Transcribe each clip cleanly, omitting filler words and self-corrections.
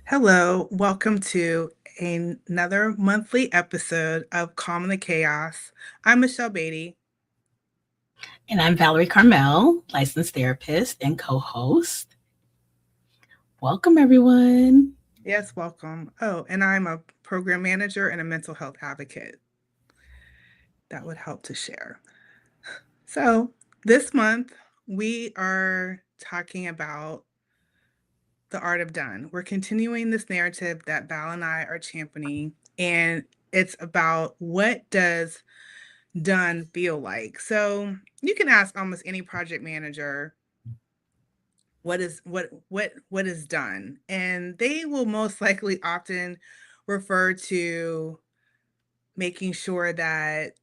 Hello, welcome to another monthly episode of Calm in the Chaos. I'm Michele Badie. And I'm Valerie Carmel, licensed therapist and co host. Welcome, everyone. Yes, welcome. Oh, and I'm a program manager and a mental health advocate. That would help to share. So, this month we are talking about the art of done. We're continuing this narrative that Val and I are championing, and it's about what does done feel like. So, you can ask almost any project manager what is done, and they will most likely often refer to making sure that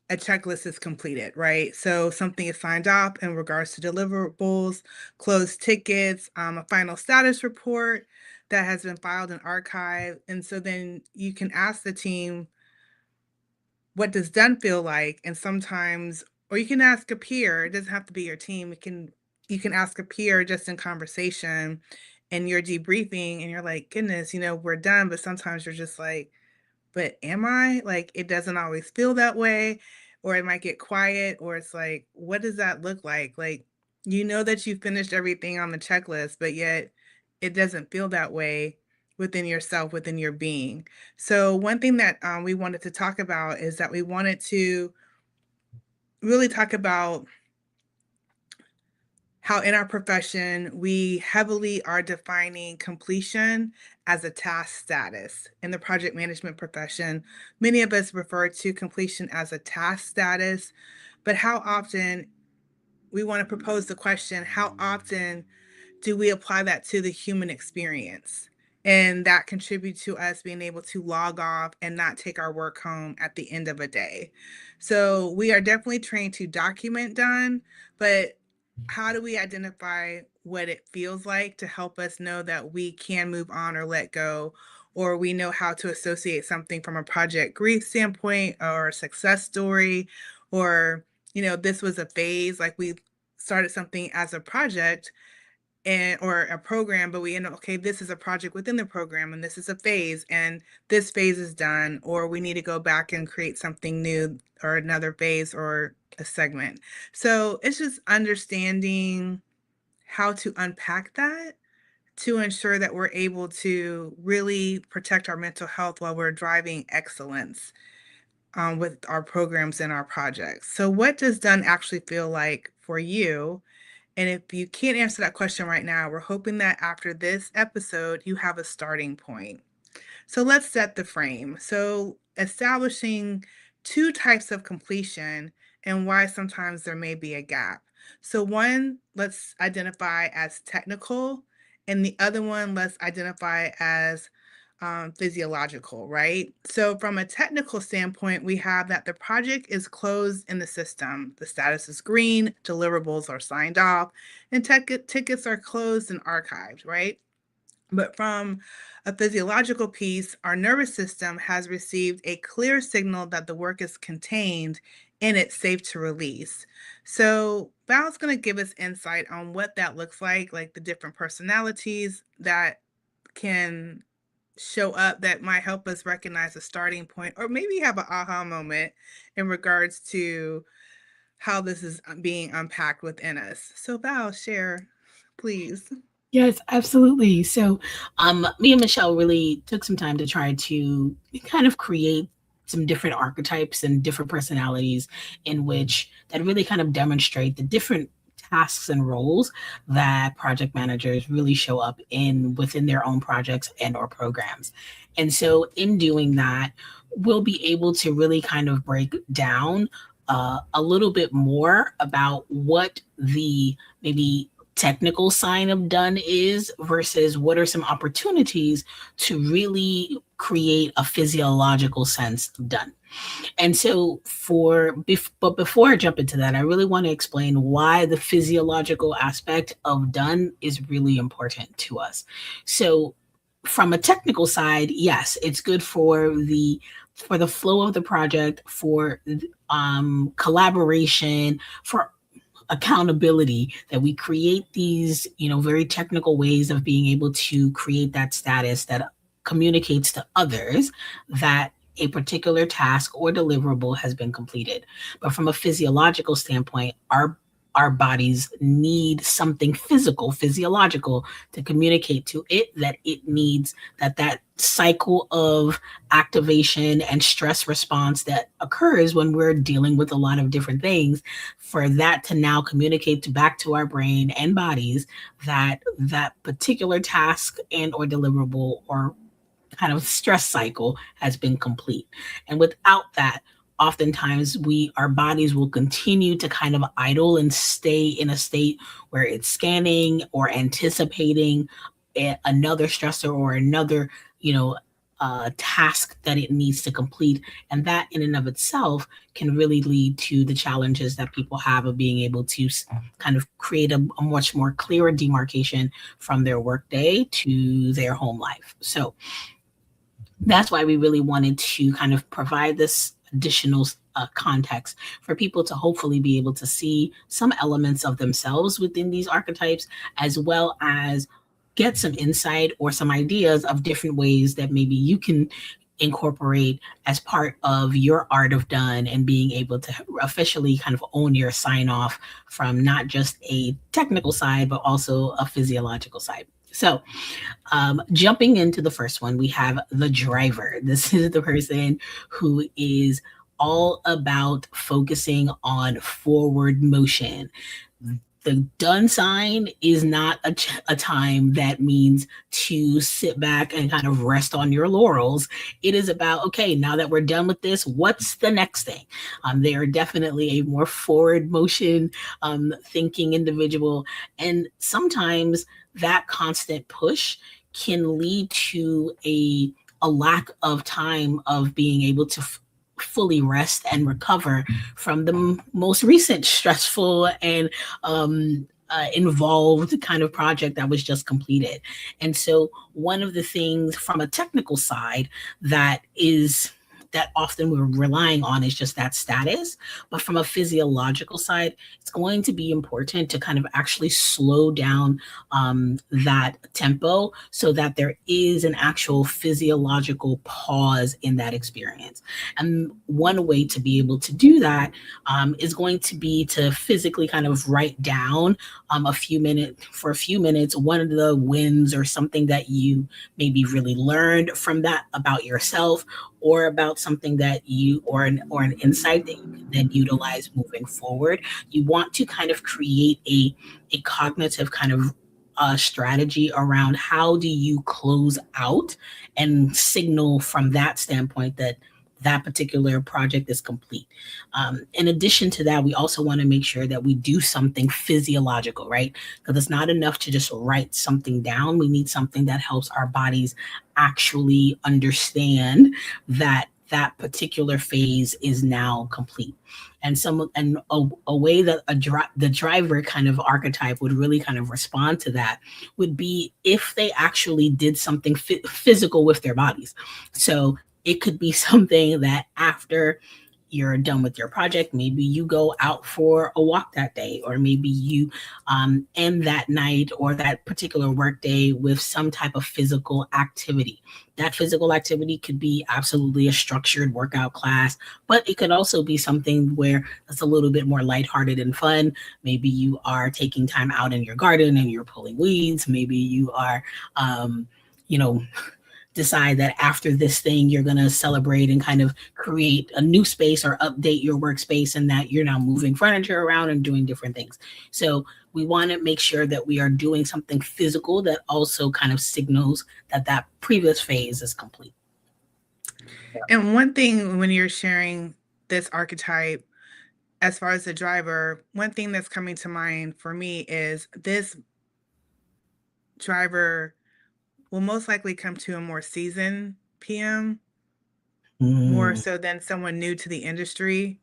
a checklist is completed, right? So something is signed off in regards to deliverables, closed tickets, a final status report that has been filed in archive. And so then you can ask the team, what does done feel like? And sometimes, or you can ask a peer, it doesn't have to be your team. You can ask a peer just in conversation, and you're debriefing and you're like, goodness, we're done. But sometimes you're just like, but am I? Like, it doesn't always feel that way, or it might get quiet, or it's like, what does that look like? Like, that you finished everything on the checklist, but yet it doesn't feel that way within yourself, within your being. So, one thing that we wanted to talk about is that we wanted to really talk about how in our profession we heavily are defining completion as a task status. In the project management profession, many of us refer to completion as a task status, but how often we want to propose the question, how often do we apply that to the human experience? And that contribute to us being able to log off and not take our work home at the end of a day. So we are definitely trained to document done, but how do we identify what it feels like to help us know that we can move on or let go, or we know how to associate something from a project grief standpoint or a success story, or this was a phase, like we started something as a project and or a program, but we end up, okay, this is a project within the program and this is a phase and this phase is done, or we need to go back and create something new or another phase or a segment. So it's just understanding how to unpack that to ensure that we're able to really protect our mental health while we're driving excellence with our programs and our projects. So what does done actually feel like for you? And if you can't answer that question right now, we're hoping that after this episode, you have a starting point. So let's set the frame. So, establishing two types of completion and why sometimes there may be a gap. So, one, let's identify as technical, and the other one, let's identify as physiological, right? So, from a technical standpoint, we have that the project is closed in the system. The status is green, deliverables are signed off, and tickets are closed and archived, right? But from a physiological piece, our nervous system has received a clear signal that the work is contained and it's safe to release. So, Val's going to give us insight on what that looks like the different personalities that can show up that might help us recognize a starting point, or maybe have an aha moment in regards to how this is being unpacked within us. So, Val, share, please. Yes, absolutely. So, me and Michelle really took some time to try to kind of create some different archetypes and different personalities in which that really kind of demonstrate the different tasks and roles that project managers really show up in within their own projects and or programs. And so in doing that, we'll be able to really kind of break down a little bit more about what the maybe technical sign of done is versus what are some opportunities to really create a physiological sense of done. And so but before I jump into that, I really want to explain why the physiological aspect of done is really important to us. So from a technical side, yes, it's good for the flow of the project, for collaboration, for accountability, that we create these, very technical ways of being able to create that status that communicates to others that a particular task or deliverable has been completed. But from a physiological standpoint, our bodies need something physiological to communicate to it that it needs, that cycle of activation and stress response that occurs when we're dealing with a lot of different things, for that to now communicate back to our brain and bodies that that particular task and or deliverable or kind of stress cycle has been complete. And without that, oftentimes our bodies will continue to kind of idle and stay in a state where it's scanning or anticipating another stressor or another, task that it needs to complete. And that in and of itself can really lead to the challenges that people have of being able to kind of create a much more clearer demarcation from their workday to their home life. So that's why we really wanted to kind of provide this additional context for people to hopefully be able to see some elements of themselves within these archetypes, as well as get some insight or some ideas of different ways that maybe you can incorporate as part of your art of done, and being able to officially kind of own your sign off from not just a technical side, but also a physiological side. So jumping into the first one, we have the driver. This is the person who is all about focusing on forward motion. The done sign is not a time that means to sit back and kind of rest on your laurels. It is about, okay, now that we're done with this, what's the next thing? They are definitely a more forward motion thinking individual. And sometimes that constant push can lead to a lack of time of being able to fully rest and recover from the most recent stressful and involved kind of project that was just completed. And so one of the things from a technical side that often we're relying on is just that status. But from a physiological side, it's going to be important to kind of actually slow down that tempo so that there is an actual physiological pause in that experience. And one way to be able to do that is going to be to physically kind of write down a few minutes, one of the wins or something that you maybe really learned from that about yourself, or about something that you or an insight that you can then utilize moving forward. You want to kind of create a cognitive kind of strategy around how do you close out and signal from that standpoint that that particular project is complete. In addition to that, we also want to make sure that we do something physiological, right? Because it's not enough to just write something down. We need something that helps our bodies actually understand that that particular phase is now complete. And a way that the driver kind of archetype would really kind of respond to that would be if they actually did something physical with their bodies. So it could be something that after you're done with your project, maybe you go out for a walk that day, or maybe you end that night or that particular work day with some type of physical activity. That physical activity could be absolutely a structured workout class, but it could also be something where it's a little bit more lighthearted and fun. Maybe you are taking time out in your garden and you're pulling weeds. Maybe you are, you know, decide that after this thing you're going to celebrate and kind of create a new space or update your workspace, and that you're now moving furniture around and doing different things. So we want to make sure that we are doing something physical that also kind of signals that that previous phase is complete. And one thing when you're sharing this archetype, as far as the driver, one thing that's coming to mind for me is this driver will most likely come to a more seasoned PM, more so than someone new to the industry.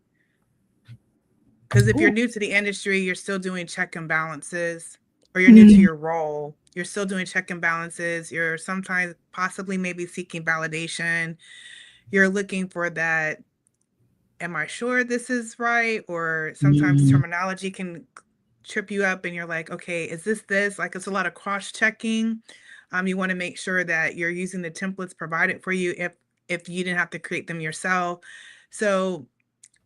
Because if you're new to the industry, you're still doing check and balances, or you're new to your role, you're still doing check and balances. You're sometimes possibly maybe seeking validation. You're looking for that, am I sure this is right? Or sometimes terminology can trip you up and you're like, okay, is this? Like, it's a lot of cross-checking. You want to make sure that you're using the templates provided for you if you didn't have to create them yourself. So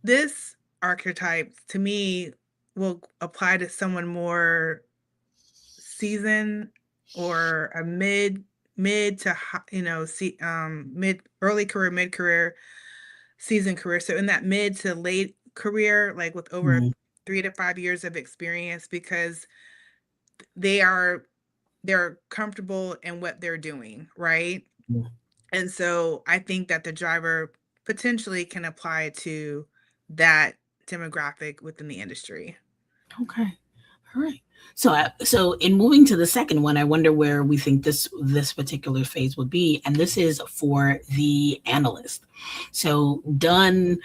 this archetype to me will apply to someone more seasoned or a mid to see mid early career, mid career, seasoned career. So in that mid to late career, like with over Mhm. 3 to 5 years of experience, because they are they're comfortable in what they're doing, right? Mhm. And so I think that the driver potentially can apply to that demographic within the industry. Okay. All right. So in moving to the second one, I wonder where we think this particular phase would be, and this is for the analyst. So done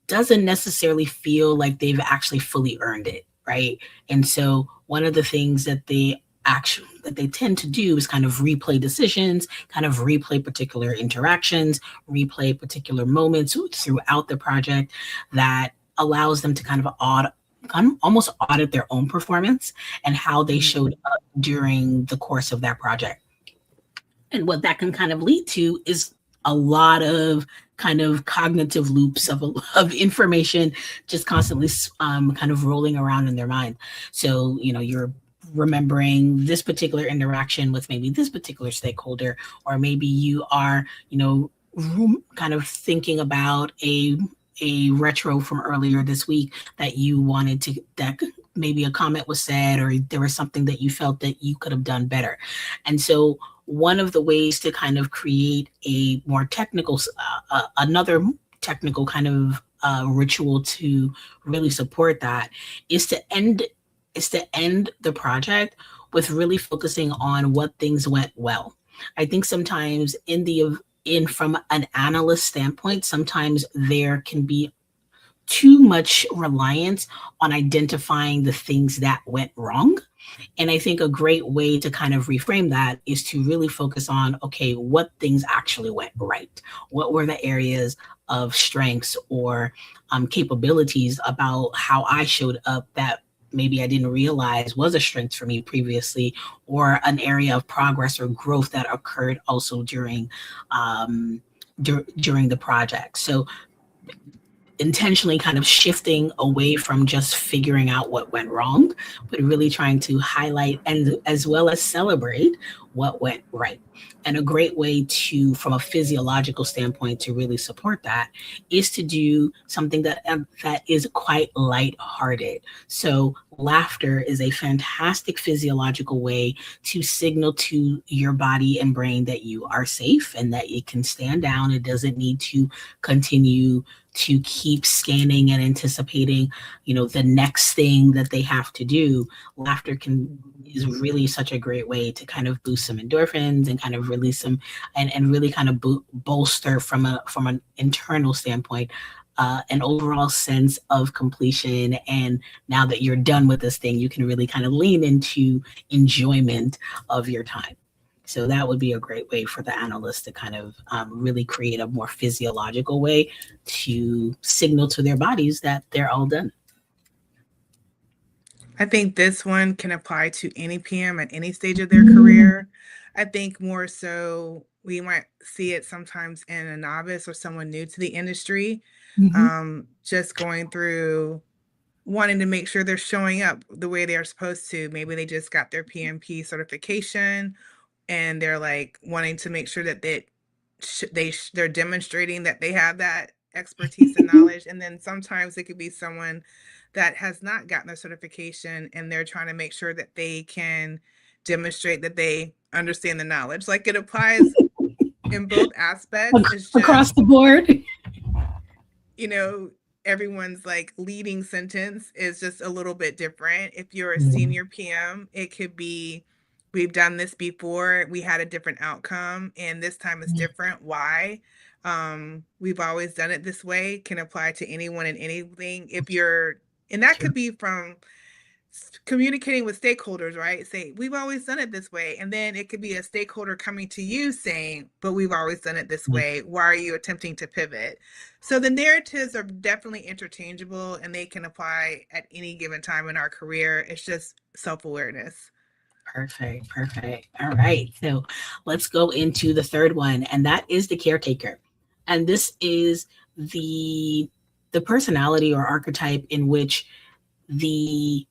doesn't necessarily feel like they've actually fully earned it, right? And so one of the things that they tend to do is kind of replay decisions, kind of replay particular interactions, replay particular moments throughout the project that allows them to kind of almost audit their own performance and how they Mhm. showed up during the course of that project. And what that can kind of lead to is a lot of kind of cognitive loops of information just constantly kind of rolling around in their mind. So, you're remembering this particular interaction with maybe this particular stakeholder, or maybe you are, kind of thinking about a retro from earlier this week that you wanted to that maybe a comment was said or there was something that you felt that you could have done better. And so one of the ways to kind of create a more technical, another technical kind of ritual to really support that is to end the project with really focusing on what things went well. I think sometimes in from an analyst standpoint, sometimes there can be too much reliance on identifying the things that went wrong. And I think a great way to kind of reframe that is to really focus on, okay, what things actually went right? What were the areas of strengths or capabilities about how I showed up that maybe I didn't realize was a strength for me previously, or an area of progress or growth that occurred also during the project. So intentionally kind of shifting away from just figuring out what went wrong, but really trying to highlight and as well as celebrate what went right. And a great way to, from a physiological standpoint, to really support that is to do something that is quite lighthearted. So laughter is a fantastic physiological way to signal to your body and brain that you are safe and that it can stand down. It doesn't need to continue to keep scanning and anticipating, the next thing that they have to do. Laughter can is really such a great way to kind of boost some endorphins and kind of release some and really kind of bolster from an internal standpoint an overall sense of completion. And now that you're done with this thing, you can really kind of lean into enjoyment of your time. So that would be a great way for the analyst to kind of really create a more physiological way to signal to their bodies that they're all done. I think this one can apply to any PM at any stage of their career. I think more so we might see it sometimes in a novice or someone new to the industry, Mm-hmm. just going through wanting to make sure they're showing up the way they're supposed to. Maybe they just got their PMP certification and they're like wanting to make sure that they're demonstrating that they have that expertise and knowledge. And then sometimes it could be someone that has not gotten their certification and they're trying to make sure that they can demonstrate that they understand the knowledge. Like, it applies in both aspects. It's Across just, the board. you know, everyone's like leading sentence is just a little bit different. If you're a Mm, senior PM, it could be, we've done this before, we had a different outcome, and this time it's mm, different. Why? We've always done it this way, can apply to anyone and anything. If you're, and that sure. could be from communicating with stakeholders, right? Say, we've always done it this way. And then it could be a stakeholder coming to you saying, but we've always done it this way. Why are you attempting to pivot? So the narratives are definitely interchangeable and they can apply at any given time in our career. It's just self-awareness. Perfect, perfect. All right. So let's go into the third one, and that is the caretaker. And this is the the personality or archetype in which the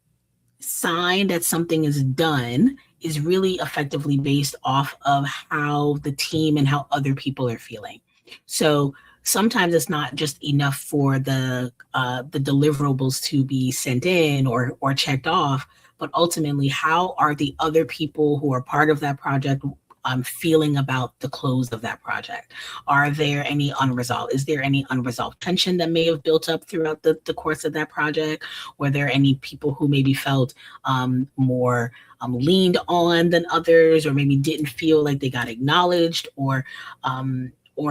sign that something is done is really effectively based off of how the team and how other people are feeling. So sometimes it's not just enough for the deliverables to be sent in or checked off, but ultimately, how are the other people who are part of that project feeling about the close of that project? Are there any unresolved? Is there any unresolved tension that may have built up throughout the course of that project? Were there any people who maybe felt more leaned on than others, or maybe didn't feel like they got acknowledged, or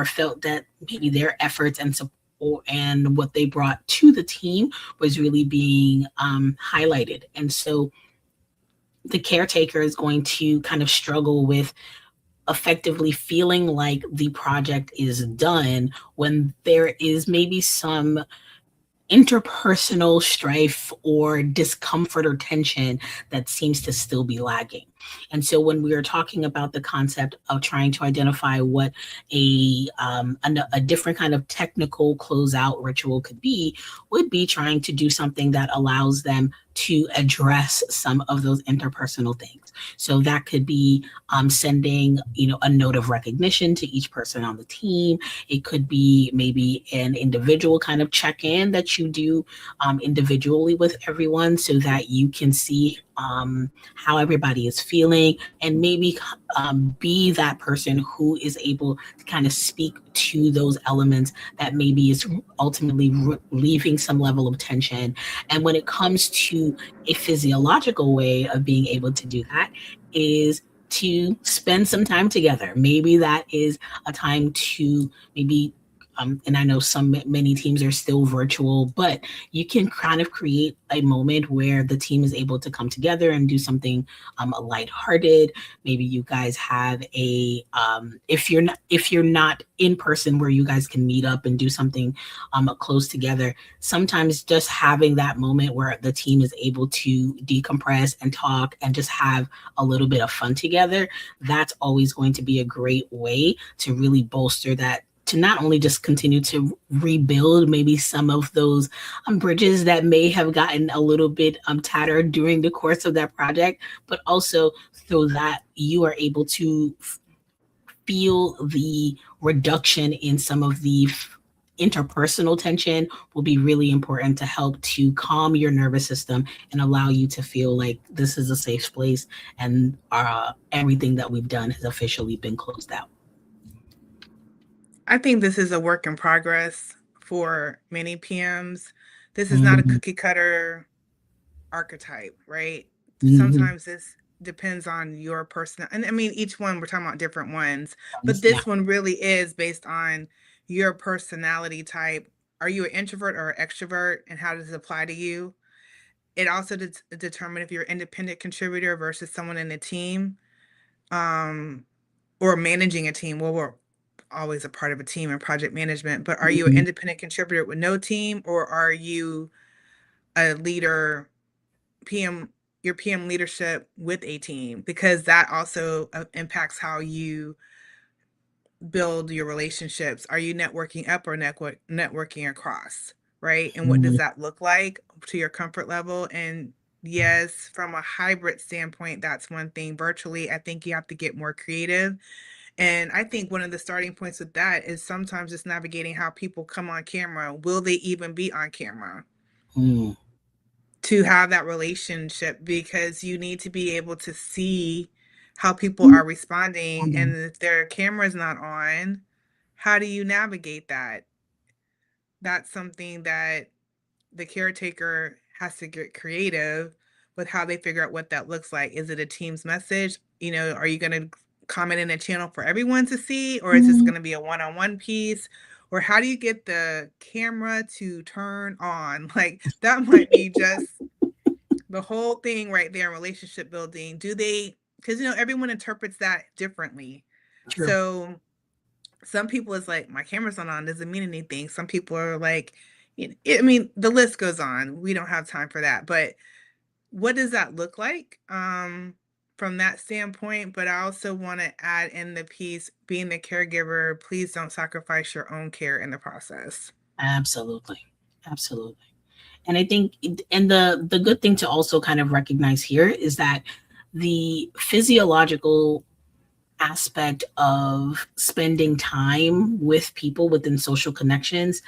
felt that maybe their efforts and support and what they brought to the team was really being highlighted? And so the caretaker is going to kind of struggle with effectively feeling like the project is done when there is maybe some interpersonal strife or discomfort or tension that seems to still be lagging. And so when we are talking about the concept of trying to identify what a different kind of technical closeout ritual could be, would be trying to do something that allows them to address some of those interpersonal things. So that could be sending, a note of recognition to each person on the team. It could be maybe an individual kind of check-in that you do individually with everyone so that you can see how everybody is feeling, and maybe be that person who is able to kind of speak to those elements that maybe is ultimately relieving some level of tension. And when it comes to a physiological way of being able to do that, is to spend some time together. Maybe that is a time to maybe and I know many teams are still virtual, but you can kind of create a moment where the team is able to come together and do something lighthearted. Maybe you guys have if you're not in person where you guys can meet up and do something close together. Sometimes just having that moment where the team is able to decompress and talk and just have a little bit of fun together, that's always going to be a great way to really bolster that, to not only just continue to rebuild maybe some of those bridges that may have gotten a little bit tattered during the course of that project, but also so that you are able to feel the reduction in some of the interpersonal tension will be really important to help to calm your nervous system and allow you to feel like this is a safe place and everything that we've done has officially been closed out. I think this is a work in progress for many PMs. This is not a Mm-hmm. cookie cutter archetype, right? Mm-hmm. Sometimes this depends on your person. And I mean, each one, we're talking about different ones, but Yeah. this one really is based on your personality type. Are you an introvert or an extrovert? And how does it apply to you? It also determine if you're an independent contributor versus someone in a team, um, or managing a team. Well, we're always a part of a team in project management, but are you an Mm-hmm. independent contributor with no team, or are you a leader, PM, your PM leadership with a team? Because that also impacts how you build your relationships. Are you networking up or networking across, right? And what does Mm-hmm. that look like to your comfort level? And yes, from a hybrid standpoint, that's one thing. Virtually, I think you have to get more creative. And I think one of the starting points with that is sometimes just navigating how people come on camera. Will they even be on camera Mm-hmm. to have that relationship? Because you need to be able to see how people are responding. And if their camera's not on, how do you navigate that? That's something that the caretaker has to get creative with how they figure out what that looks like. Is it a team's message? Are you going to comment in a channel for everyone to see, or is this Mm-hmm. going to be a one-on-one piece? Or how do you get the camera to turn on? Like that might be just The whole thing right there, relationship building, do they, because everyone interprets that differently. True. So some people is like, my camera's not on, doesn't mean anything. Some people are like, I mean, the list goes on. We don't have time for that. But what does that look like from that standpoint? But I also want to add in the piece, being the caregiver, please don't sacrifice your own care in the process. Absolutely. Absolutely. And I think, and the good thing to also kind of recognize here is that the physiological aspect of spending time with people within social connections,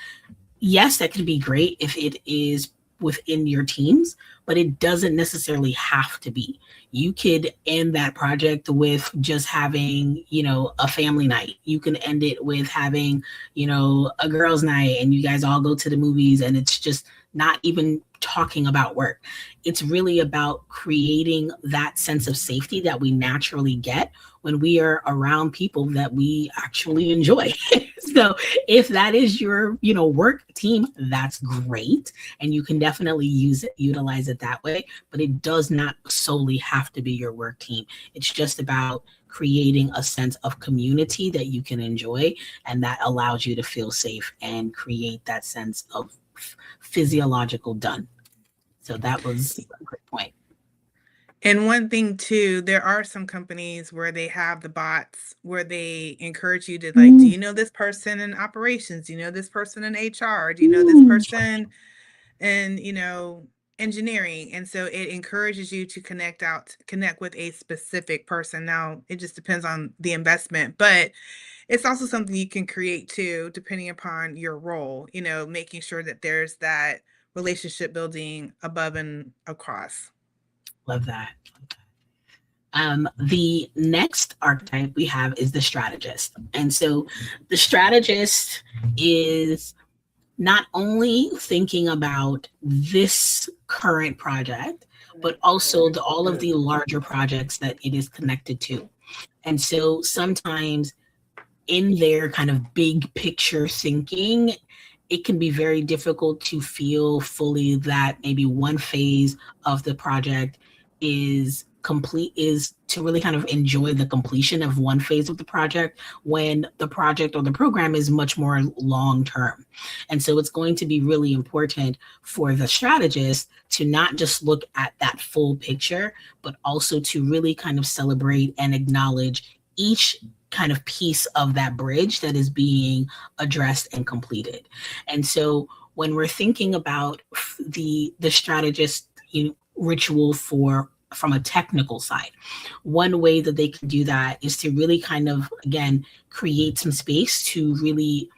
yes, that can be great if it is within your teams, but it doesn't necessarily have to be. You could end that project with just having, a family night. You can end it with having, a girls' night and you guys all go to the movies and it's just not even talking about work. It's really about creating that sense of safety that we naturally get when we are around people that we actually enjoy. So if that is your, work team, that's great. And you can definitely utilize it that way, but it does not solely have to be your work team. It's just about creating a sense of community that you can enjoy and that allows you to feel safe and create that sense of physiological done. So that was a great point. And one thing too, there are some companies where they have the bots where they encourage you to like, do you know this person in operations? Do you know this person in HR? Do you know this person in, engineering? And so it encourages you to connect with a specific person. Now, it just depends on the investment, but it's also something you can create too, depending upon your role, making sure that there's that relationship building above and across. Love that. The next archetype we have is the strategist. And so the strategist is not only thinking about this current project, but also all of the larger projects that it is connected to. And so sometimes in their kind of big picture thinking, it can be very difficult to feel fully that maybe one phase of the project is to really kind of enjoy the completion of one phase of the project when the project or the program is much more long term. And so it's going to be really important for the strategist to not just look at that full picture, but also to really kind of celebrate and acknowledge each kind of piece of that bridge that is being addressed and completed. And so when we're thinking about the strategist ritual from a technical side, one way that they can do that is to really kind of, again, create some space to really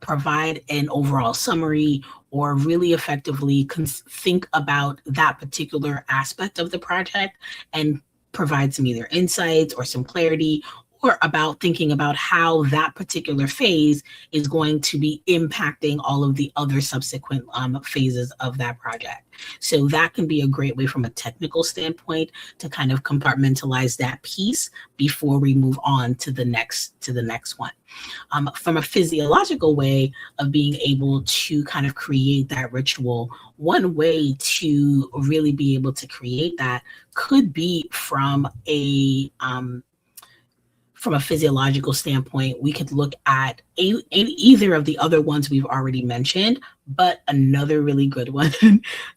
provide an overall summary or really effectively think about that particular aspect of the project and provide some either insights or some clarity or about thinking about how that particular phase is going to be impacting all of the other subsequent phases of that project. So that can be a great way from a technical standpoint to kind of compartmentalize that piece before we move on to the next one. From a physiological way of being able to kind of create that ritual, one way to really be able to create that could be from a physiological standpoint. We could look at either of the other ones we've already mentioned, but another really good one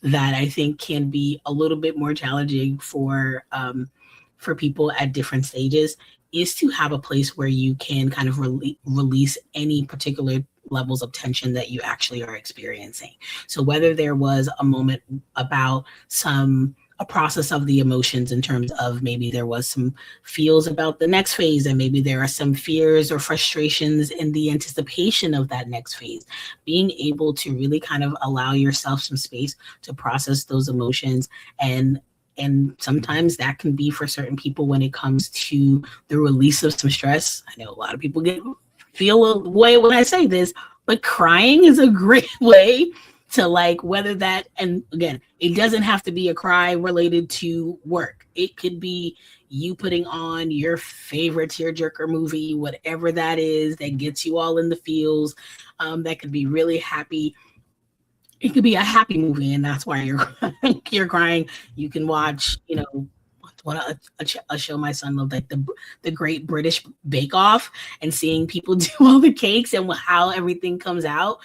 that I think can be a little bit more challenging for people at different stages is to have a place where you can kind of release any particular levels of tension that you actually are experiencing. So whether there was a moment about a process of the emotions in terms of maybe there was some feels about the next phase and maybe there are some fears or frustrations in the anticipation of that next phase, being able to really kind of allow yourself some space to process those emotions. And sometimes that can be for certain people when it comes to the release of some stress. I know a lot of people feel a way when I say this, but crying is a great way to like weather that. And again, it doesn't have to be a cry related to work. It could be you putting on your favorite tearjerker movie, whatever that is that gets you all in the feels. That could be really happy. It could be a happy movie and that's why you're crying. you're crying, you can watch, what a show my son loved, like the Great British Bake Off, and seeing people do all the cakes and how everything comes out.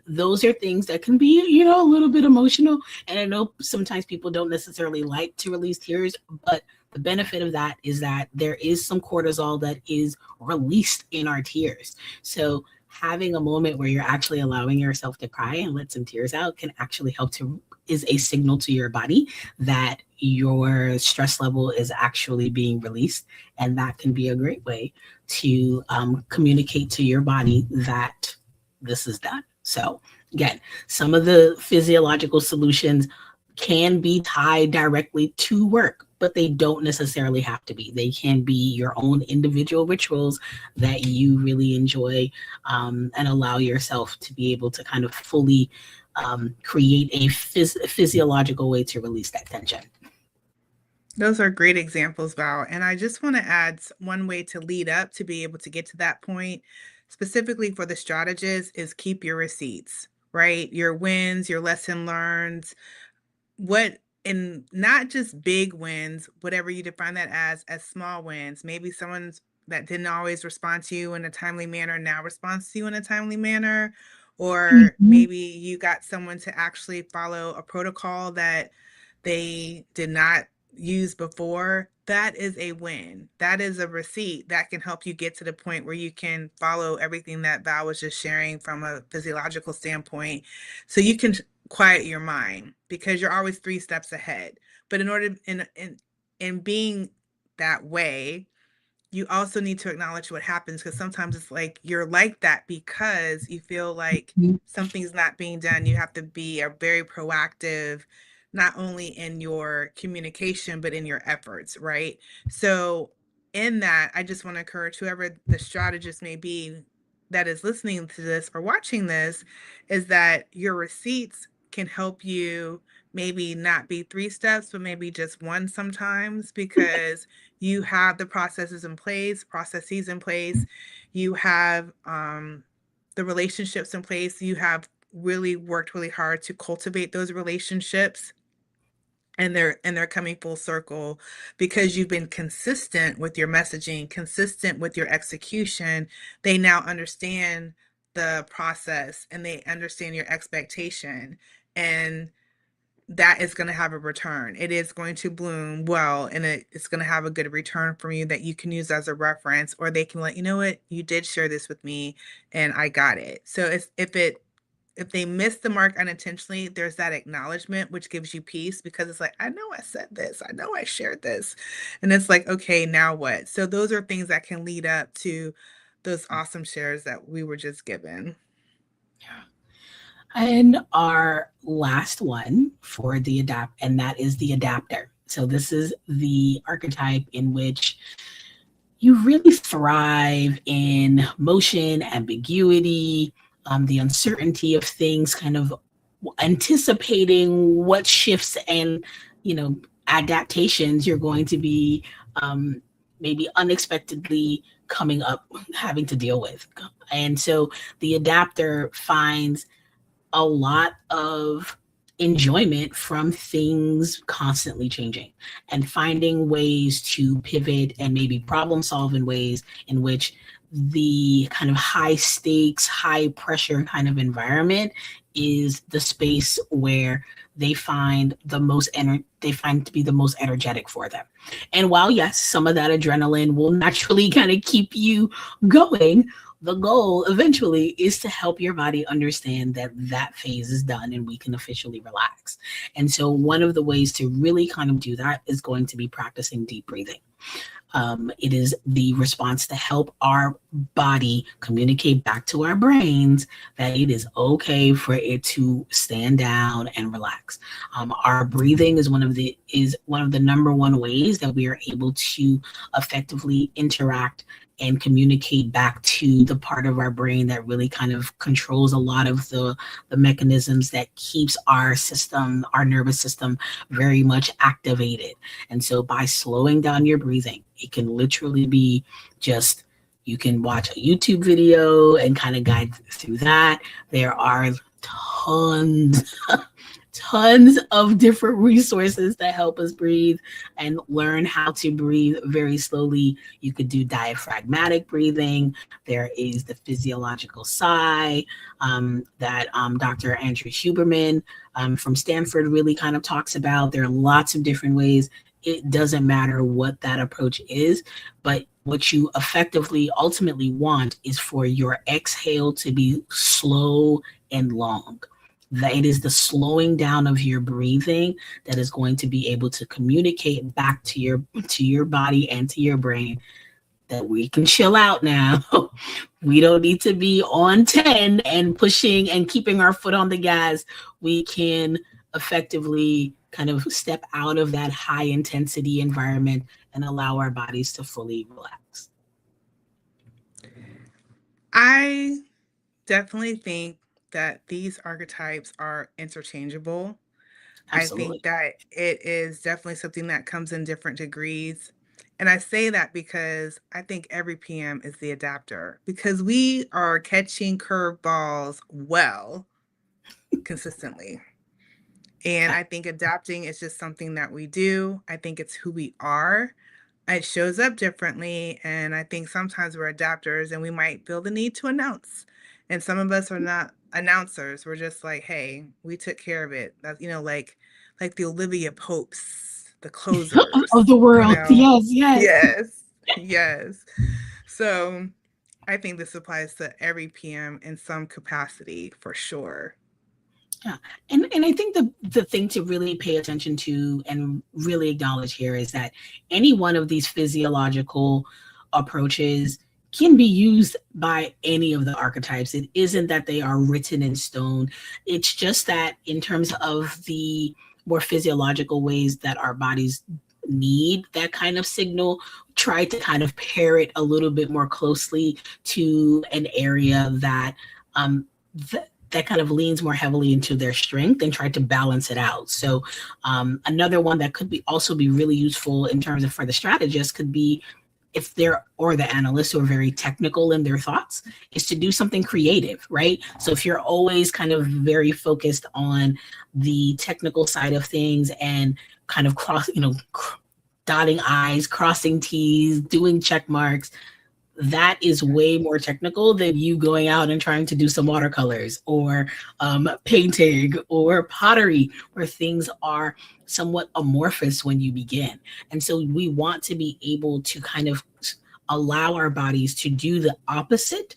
Those are things that can be, a little bit emotional. And I know sometimes people don't necessarily like to release tears, but the benefit of that is that there is some cortisol that is released in our tears. So having a moment where you're actually allowing yourself to cry and let some tears out can actually help to is a signal to your body that your stress level is actually being released. And that can be a great way to communicate to your body that this is done. So again, some of the physiological solutions can be tied directly to work, but they don't necessarily have to be. They can be your own individual rituals that you really enjoy, and allow yourself to be able to kind of fully create a physiological way to release that tension. Those are great examples, Val. And I just want to add one way to lead up to be able to get to that point, specifically for the strategist, is keep your receipts, right? Your wins, your lesson learned, and not just big wins, whatever you define that as small wins. Maybe someone's that didn't always respond to you in a timely manner now responds to you in a timely manner, or Mhm. maybe you got someone to actually follow a protocol that they did not use before. That is a win. That is a receipt that can help you get to the point where you can follow everything that Val was just sharing from a physiological standpoint, so you can quiet your mind, because you're always 3 steps ahead. But in order in being that way, you also need to acknowledge what happens, because sometimes it's like you're like that because you feel like something's not being done. You have to be a very proactive, not only in your communication, but in your efforts, right? So in that, I just want to encourage whoever the strategist may be that is listening to this or watching this, is that your receipts can help you maybe not be 3 steps, but maybe just one sometimes, because you have the processes in place, you have the relationships in place, you have really worked really hard to cultivate those relationships, and they're coming full circle because you've been consistent with your messaging, consistent with your execution. They now understand the process and they understand your expectation, and that is going to have a return. It is going to bloom well, and it's going to have a good return from you that you can use as a reference, or they can let you know what you did share this with me and I got it. So if they miss the mark unintentionally, there's that acknowledgement, which gives you peace, because it's like, I know I said this, I know I shared this. And it's like, okay, now what? So those are things that can lead up to those awesome shares that we were just given. And our last one for the adapt, and that is the adapter. So this is the archetype in which you really thrive in motion, ambiguity, the uncertainty of things, kind of anticipating what shifts and, you know, adaptations you're going to be, maybe unexpectedly coming up, having to deal with. And so the adapter finds a lot of enjoyment from things constantly changing and finding ways to pivot and maybe problem solve in ways in which the kind of high stakes, high pressure kind of environment is the space where they find to be the most energetic for them. And while yes, some of that adrenaline will naturally kind of keep you going, the goal eventually is to help your body understand that that phase is done and we can officially relax. And so one of the ways to really kind of do that is going to be practicing deep breathing. It is the response to help our body communicate back to our brains that it is okay for it to stand down and relax. Our breathing is one of the number one ways that we are able to effectively interact and communicate back to the part of our brain that really kind of controls a lot of the mechanisms that keeps our system, our nervous system, very much activated. And so by slowing down your breathing, it can literally be just, you can watch a YouTube video and kind of guide through that. There are tons tons of different resources that help us breathe and learn how to breathe very slowly. You could do diaphragmatic breathing. There is the physiological sigh that Dr. Andrew Huberman from Stanford really kind of talks about. There are lots of different ways. It doesn't matter what that approach is, but what you effectively ultimately want is for your exhale to be slow and long. That it is the slowing down of your breathing that is going to be able to communicate back to your body and to your brain that we can chill out now. We don't need to be on 10 and pushing and keeping our foot on the gas. We can effectively kind of step out of that high intensity environment and allow our bodies to fully relax. I definitely think that these archetypes are interchangeable. I Absolutely. think that it is definitely something that comes in different degrees. And I say that because I think every PM is the adapter because we are catching curveballs well consistently. And I think adapting is just something that we do. I think it's who we are. It shows up differently. And I think sometimes we're adapters and we might feel the need to announce. And some of us are not announcers. We're just like, hey, we took care of it. That's, like the Olivia Popes, the Of closers, the world. Yes, yes. Yes, yes. So I think this applies to every PM in some capacity for sure. Yeah. And I think the thing to really pay attention to and really acknowledge here is that any one of these physiological approaches can be used by any of the archetypes. It isn't that they are written in stone. It's just that in terms of the more physiological ways that our bodies need that kind of signal, try to kind of pair it a little bit more closely to an area that that kind of leans more heavily into their strength and try to balance it out. So another one that could be also be really useful in terms of for the strategist could be if they're or the analysts who are very technical in their thoughts is to do something creative, right? So if you're always kind of very focused on the technical side of things and kind of dotting I's, crossing T's, doing check marks, that is way more technical than you going out and trying to do some watercolors or painting or pottery, where things are somewhat amorphous when you begin. And so we want to be able to kind of allow our bodies to do the opposite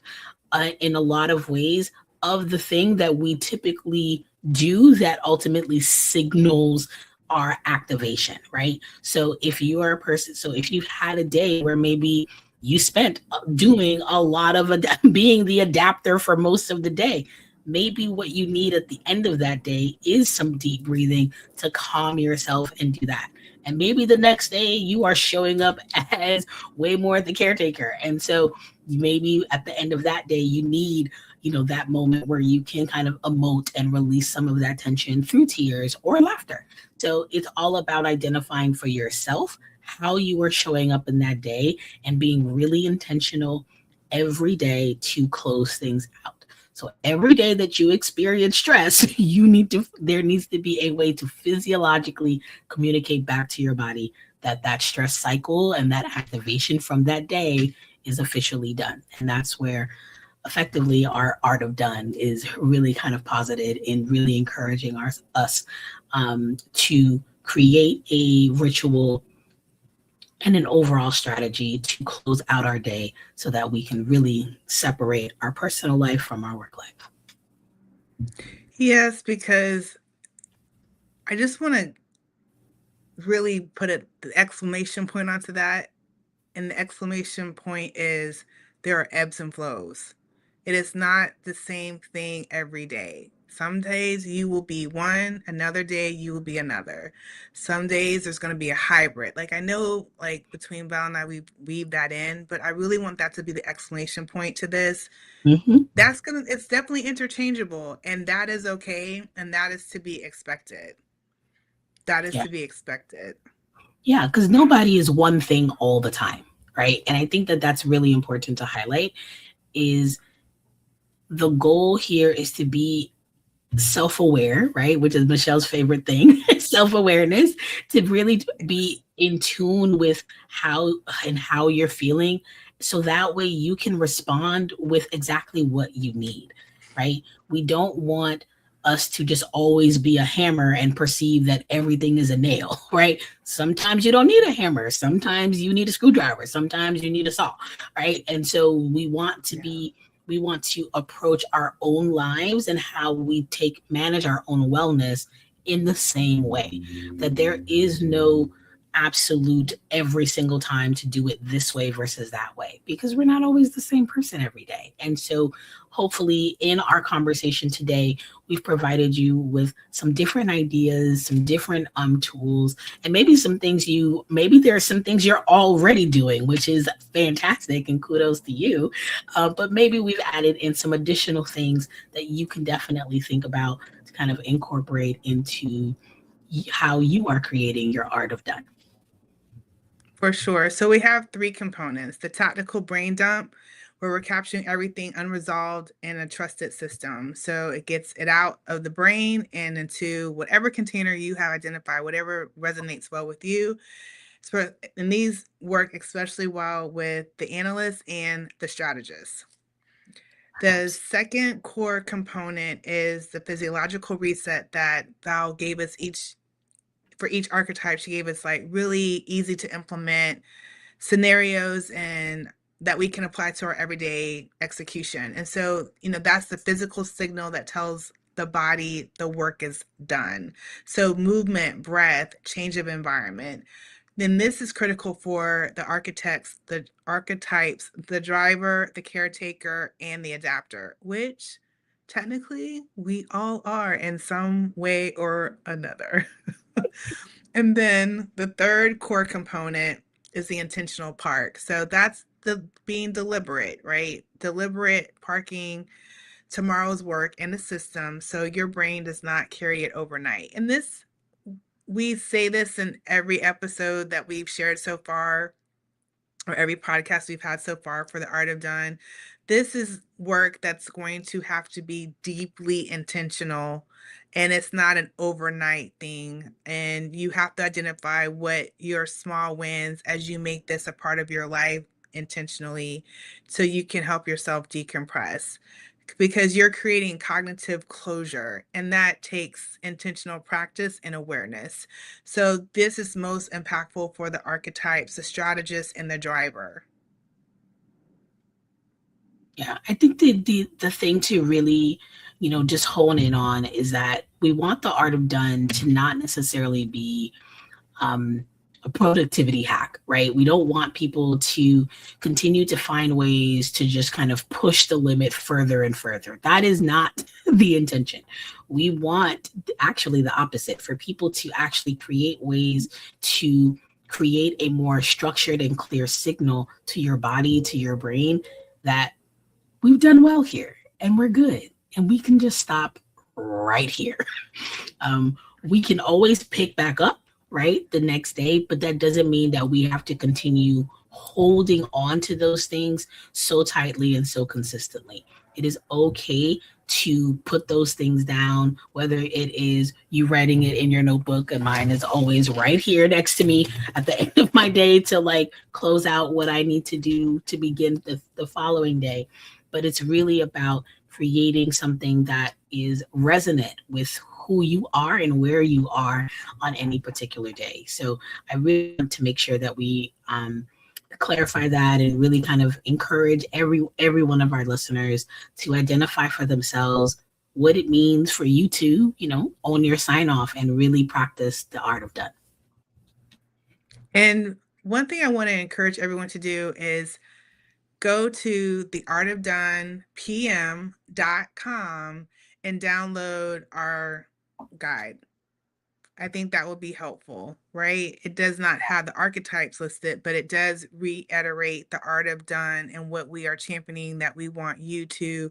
in a lot of ways of the thing that we typically do that ultimately signals our activation, right? So if you are a person, so if you've had a day where maybe you spent doing a lot of being the adapter for most of the day, maybe what you need at the end of that day is some deep breathing to calm yourself and do that. And maybe the next day you are showing up as way more the caretaker. And so maybe at the end of that day, you need, that moment where you can kind of emote and release some of that tension through tears or laughter. So it's all about identifying for yourself how you are showing up in that day and being really intentional every day to close things out. So every day that you experience stress, there needs to be a way to physiologically communicate back to your body that stress cycle and that activation from that day is officially done. And that's where effectively our art of done is really kind of posited in really encouraging us to create a ritual and an overall strategy to close out our day so that we can really separate our personal life from our work life. Yes, because I just want to really put the exclamation point onto that. And the exclamation point is there are ebbs and flows. It is not the same thing every day. Some days you will be one, another day you will be another. Some days there's going to be a hybrid. Like I know, like between Val and I, we weave that in, but I really want that to be the exclamation point to this. Mm-hmm. It's definitely interchangeable, and that is okay, and that is to be expected. That is Yeah. to be expected. Yeah, because nobody is one thing all the time, right? And I think that that's really important to highlight is the goal here is to be self-aware, right? Which is Michele's favorite thing, self-awareness, to really Yes. be in tune with how you're feeling. So that way you can respond with exactly what you need, right? We don't want us to just always be a hammer and perceive that everything is a nail, right? Sometimes you don't need a hammer. Sometimes you need a screwdriver. Sometimes you need a saw, right? And so Yeah. we want to approach our own lives and how we take manage our own wellness in the same way, that there is no absolute every single time to do it this way versus that way, because we're not always the same person every day. And so hopefully in our conversation today, we've provided you with some different ideas, some different tools, and maybe some things maybe there are some things you're already doing, which is fantastic, and kudos to you. But maybe we've added in some additional things that you can definitely think about to kind of incorporate into how you are creating your art of done. For sure. So we have three components: the tactical brain dump, where we're capturing everything unresolved in a trusted system. So it gets it out of the brain and into whatever container you have identified, whatever resonates well with you. So, and these work especially well with the analyst and the strategist. The second core component is the physiological reset that Val gave us each for each archetype. She gave us like really easy to implement scenarios and that we can apply to our everyday execution. And so, that's the physical signal that tells the body the work is done. So, movement, breath, change of environment. Then this is critical for the archetypes, the driver, the caretaker, and the adapter, which technically we all are in some way or another. And then the third core component is the intentional park. So that's the being deliberate, right? Deliberate parking tomorrow's work in the system so your brain does not carry it overnight. And this, we say this in every episode that we've shared so far, or every podcast we've had so far for the Art of Done. This is work that's going to have to be deeply intentional, and it's not an overnight thing. And you have to identify what your small wins as you make this a part of your life intentionally so you can help yourself decompress, because you're creating cognitive closure, and that takes intentional practice and awareness. So this is most impactful for the archetypes, the strategist, and the driver. Yeah, I think the thing to really, just hone in on is that we want the art of done to not necessarily be um, a productivity hack, right? We don't want people to continue to find ways to just kind of push the limit further and further. That is not the intention. We want actually the opposite, for people to actually create ways to create a more structured and clear signal to your body, to your brain, that we've done well here and we're good and we can just stop right here. We can always pick back up, right, the next day, but that doesn't mean that we have to continue holding on to those things so tightly and so consistently. It is okay to put those things down, whether it is you writing it in your notebook, and mine is always right here next to me at the end of my day to like close out what I need to do to begin the following day. But it's really about creating something that is resonant with who you are and where you are on any particular day. So I really want to make sure that we clarify that and really kind of encourage every one of our listeners to identify for themselves what it means for you to, own your sign off and really practice the art of done. And one thing I want to encourage everyone to do is go to theartofdonepm.com and download our guide. I think that will be helpful, right? It does not have the archetypes listed, but it does reiterate the art of done and what we are championing, that we want you to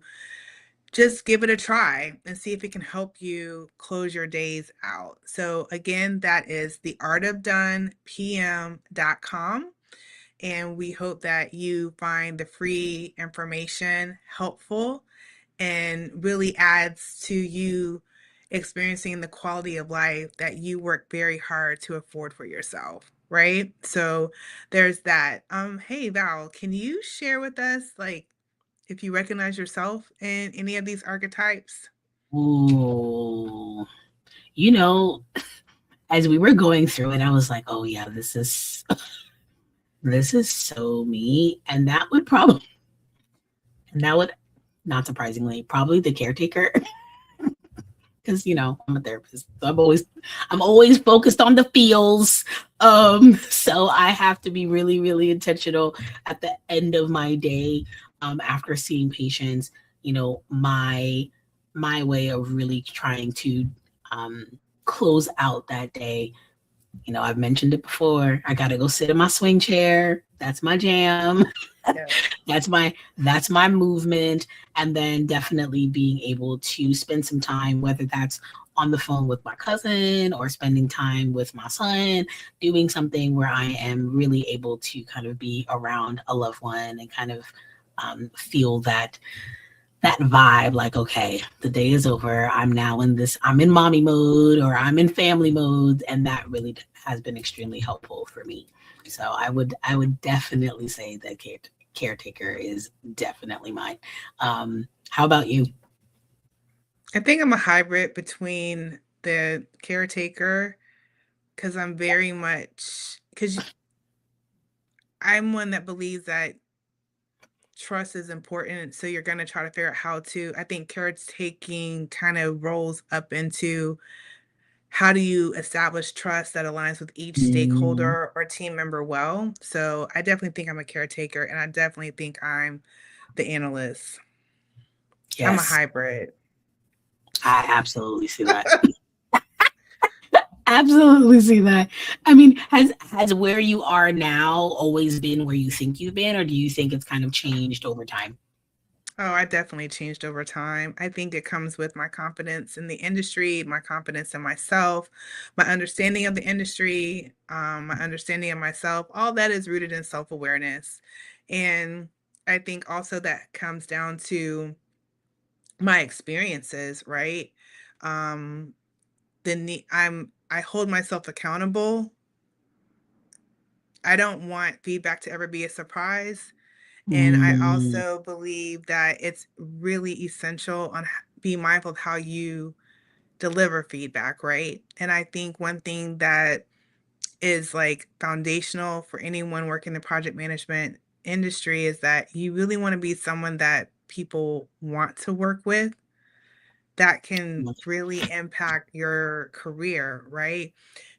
just give it a try and see if it can help you close your days out. So again, that is theartofdonepm.com. And we hope that you find the free information helpful and really adds to you experiencing the quality of life that you work very hard to afford for yourself, right? So there's that. Hey Val, can you share with us like if you recognize yourself in any of these archetypes? Ooh, you know, as we were going through it, I was like, oh yeah, this is so me. And that would, not surprisingly, probably the caretaker. Because I'm a therapist, so I'm always focused on the feels. So I have to be really, really intentional at the end of my day, after seeing patients. My way of really trying to um, close out that day. I've mentioned it before. I gotta go sit in my swing chair. That's my jam. Yeah. That's my movement. And then definitely being able to spend some time, whether that's on the phone with my cousin or spending time with my son, doing something where I am really able to kind of be around a loved one and kind of feel that vibe, like, okay, the day is over. I'm in mommy mode or I'm in family mode. And that really has been extremely helpful for me. So I would definitely say that caretaker is definitely mine. How about you? I think I'm a hybrid between the caretaker because I'm very much because I'm one that believes that trust is important. So you're going to try to figure out how to. I think caretaking kind of rolls up into how do you establish trust that aligns with each Mm, stakeholder or team member well. So I definitely think I'm a caretaker and I definitely think I'm the analyst. I'm a yes, hybrid. I absolutely see that. Absolutely see that. I mean, has where you are now always been where you think you've been, or do you think it's kind of changed over time? Oh, I definitely changed over time. I think it comes with my confidence in the industry, my confidence in myself, my understanding of the industry, my understanding of myself. All that is rooted in self-awareness. And I think also that comes down to my experiences, right? Um, I hold myself accountable. I don't want feedback to ever be a surprise. And I Mm, also believe that it's really essential on be mindful of how you deliver feedback, right? And I think one thing that is like foundational for anyone working in the project management industry is that you really want to be someone that people want to work with that can really impact your career, right?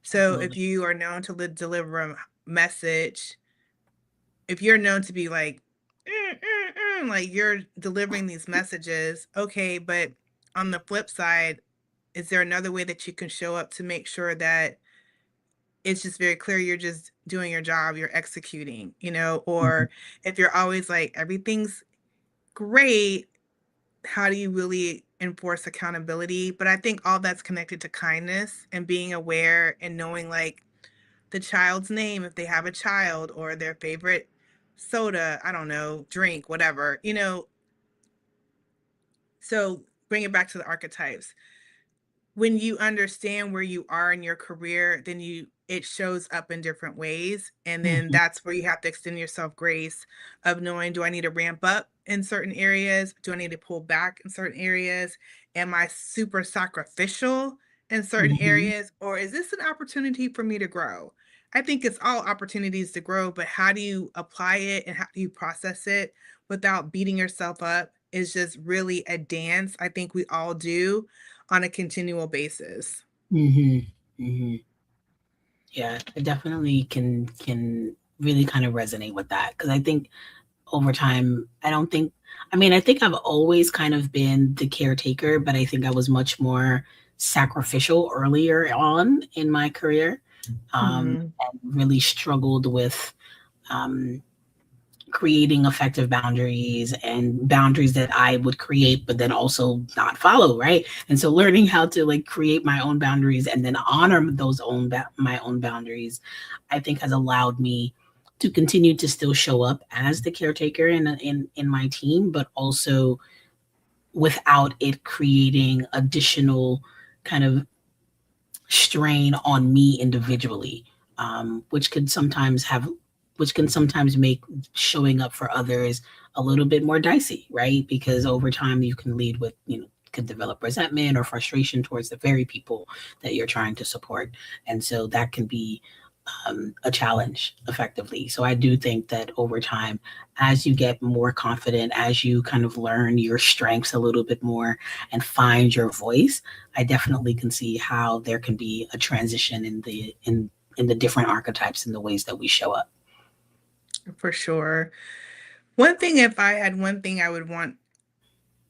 So if absolutely. you are known to deliver a message, if you're known to be like, like you're delivering these messages, okay, but on the flip side, is there another way that you can show up to make sure that it's just very clear you're just doing your job, you're executing, Mhm, or if you're always like, everything's great, how do you really enforce accountability? But I think all that's connected to kindness and being aware and knowing like the child's name if they have a child or their favorite soda, I don't know, drink, whatever, So bring it back to the archetypes. When you understand where you are in your career, then it shows up in different ways. And then mhm, that's where you have to extend yourself grace of knowing, do I need to ramp up in certain areas? Do I need to pull back in certain areas? Am I super sacrificial in certain mhm, areas? Or is this an opportunity for me to grow? I think it's all opportunities to grow, but how do you apply it and how do you process it without beating yourself up is just really a dance I think we all do on a continual basis. mhm, mhm. Yeah, I definitely can really kind of resonate with that because I think over time, I think I've always kind of been the caretaker, but I think I was much more sacrificial earlier on in my career, Mhm. and really struggled with um, creating effective boundaries and boundaries that I would create, but then also not follow, right? And so learning how to like create my own boundaries and then honor my own boundaries, I think has allowed me to continue to still show up as the caretaker in my team, but also without it creating additional kind of strain on me individually, which could sometimes have, which can sometimes make showing up for others a little bit more dicey, right? Because over time you can lead with, could develop resentment or frustration towards the very people that you're trying to support. And so that can be a challenge effectively. So I do think that over time, as you get more confident, as you kind of learn your strengths a little bit more and find your voice, I definitely can see how there can be a transition in the different archetypes and the ways that we show up. For sure. One thing, if I had one thing I would want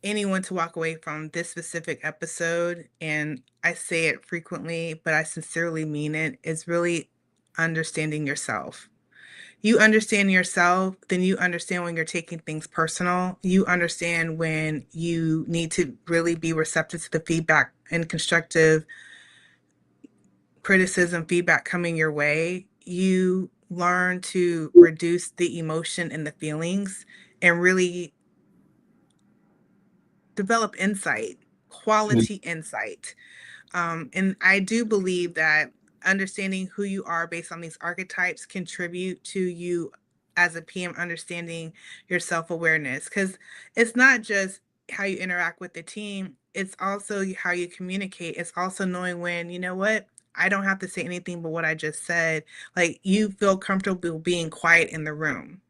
anyone to walk away from this specific episode, and I say it frequently, but I sincerely mean it, is really understanding yourself. You understand yourself, then you understand when you're taking things personal. You understand when you need to really be receptive to the feedback and constructive criticism, feedback coming your way. You learn to reduce the emotion and the feelings and really develop insight, Mhm. quality insight. And I do believe that understanding who you are based on these archetypes contribute to you as a PM understanding your self-awareness, because it's not just how you interact with the team, it's also how you communicate. It's also knowing when, you know what, I don't have to say anything but what I just said. Like, you feel comfortable being quiet in the room,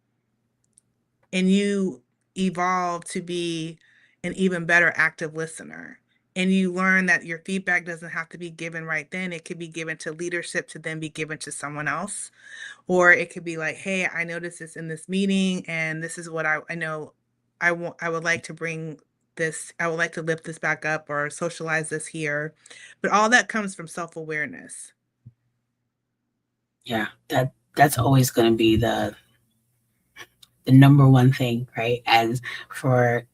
and you evolve to be an even better active listener. And you learn that your feedback doesn't have to be given right then. It could be given to leadership to then be given to someone else. Or it could be like, hey, I noticed this in this meeting, and this is what I know I would like to bring this, I would like to lift this back up or socialize this here. But all that comes from self-awareness. Yeah, that's always going to be the number one thing, right? As for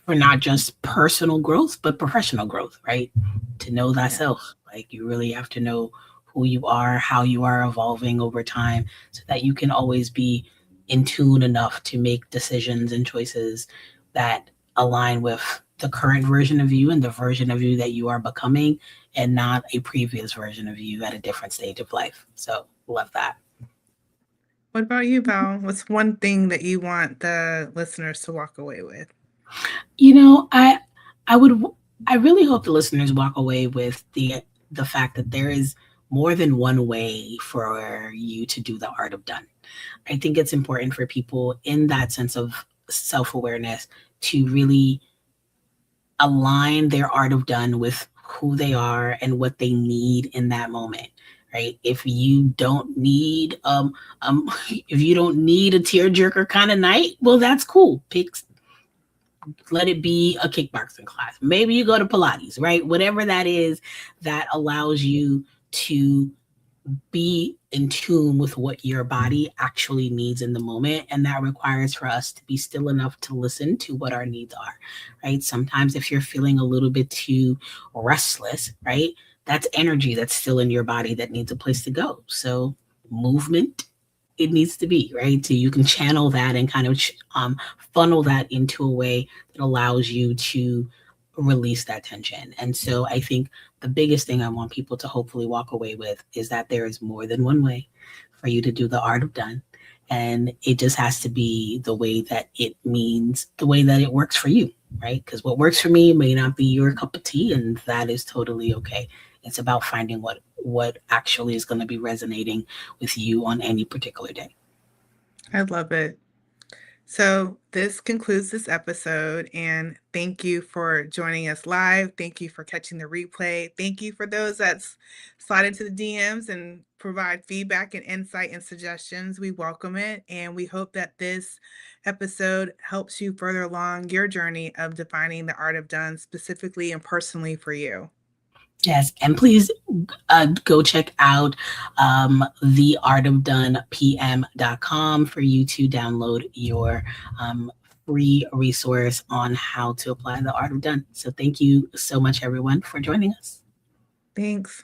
for not just personal growth, but professional growth, right? To know Yeah. thyself. Like you really have to know who you are, how you are evolving over time, so that you can always be in tune enough to make decisions and choices that align with the current version of you and the version of you that you are becoming, and not a previous version of you at a different stage of life. So, love that. What about you, Val? What's one thing that you want the listeners to walk away with? You know, I would I really hope the listeners walk away with the fact that there is more than one way for you to do the art of done. I think it's important for people in that sense of self-awareness to really align their art of done with who they are and what they need in that moment. Right. If you don't need if you don't need a tearjerker kind of night, well, that's cool. Let it be a kickboxing class. Maybe you go to Pilates, right? Whatever that is that allows you to be in tune with what your body actually needs in the moment. And that requires for us to be still enough to listen to what our needs are, right? Sometimes if you're feeling a little bit too restless, right? That's energy that's still in your body that needs a place to go. So movement, it needs to be, right? So you can channel that and kind of funnel that into a way that allows you to release that tension. And so I think the biggest thing I want people to hopefully walk away with is that there is more than one way for you to do the art of done. And it just has to be the way that it means, the way that it works for you, right? Because what works for me may not be your cup of tea, and that is totally okay. It's about finding what actually is going to be resonating with you on any particular day. I love it. So this concludes this episode, and thank you for joining us live. Thank you for catching the replay. Thank you for those that slide into the DMs and provide feedback and insight and suggestions. We welcome it, and we hope that this episode helps you further along your journey of defining the art of done specifically and personally for you. Yes, and please go check out theartofdonepm.com for you to download your free resource on how to apply the art of done. So thank you so much, everyone, for joining us. Thanks.